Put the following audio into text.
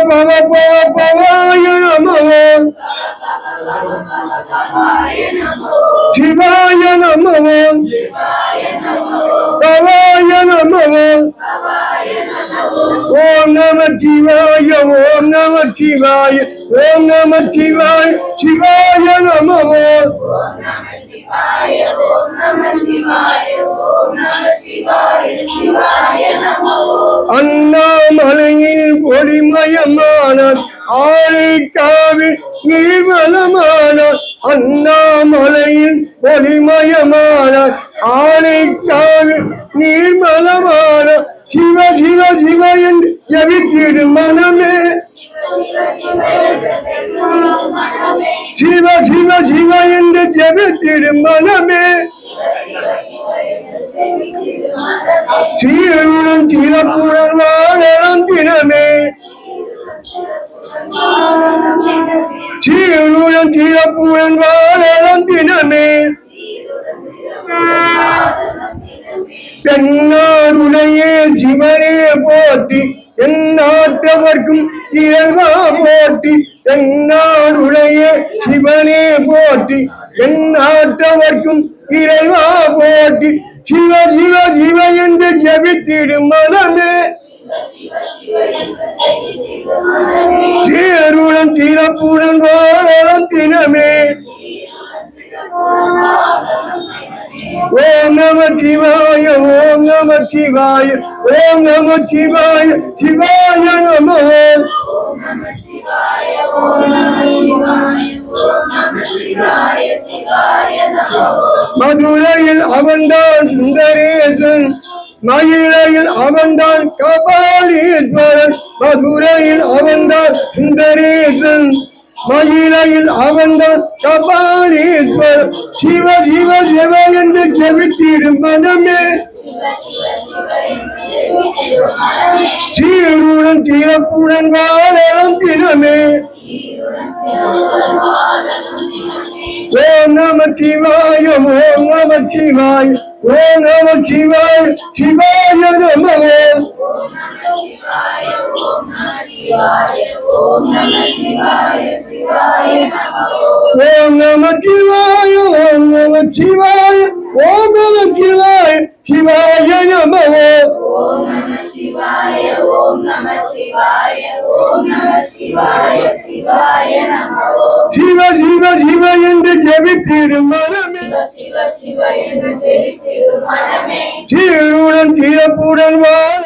பவ பவ பவாய நமோ சிவாய நமோ பவாய நமோ ஓம் நம சிவாய ஓம் நம சிவாய ஓம் நம சிவாய சிவாய நமோ அண்ணாமலையில் ஒளிமயமான ஆலைக்காவில் நீர்வளமான அண்ணாமலையில் ஒளிமயமான ஆலைக்காவில் நீர்மலமான சிவ சிவ சிவ என்று ஜபித்திடும் மனமே சிவ சிவ சிவ என்று ஜபித்திடும் மனமே சீருடன் சிறப்புடன் வாழலாம் தினமே சீருடன் சிறப்புடன் வாழலாம் தினமே தென்னாடுடைய சிவனே போற்றி எந்நாட்டவர்க்கும் இறைவா போற்றி தென்னாடுடைய சிவனே போற்றி எந்நாட்டவர்க்கும் இறைவா போற்றி சிவ சிவ சிவ என்று ஜபித்திடும் மனமே சீருடன் சிறப்புடன் வாழலாம் தினமே ஓம் நம சிவாய ஓம் நம சிவாய ஓம் நம சிவாய சிவாய நமோ மதுரையில் அவன்தான் சுந்தரேசன் மயிலையில் அவன்தான் கபாலீஸ்வரன் மதுரையில் அவன்தான் சுந்தரேசன் மயிலையில் அவன்தான் கபாலீஸ்வரன் சிவ சிவ சிவ என்று ஜபித்திடும் மனமே சீருடன் சிறப்புடன் வாழலாம் தினமே ஓம் நம சிவாய ஓம் நம சிவாய ஓம் நம சிவாய சிவாய நமோ ஓம் நம சிவாய ஓம் நம சிவாய ஓம் நம சிவாய சிவாய நமோ சிவ சிவ சிவ என்று ஜபித்திடும் மனமே சீருடன் சிறப்புடன் வாழ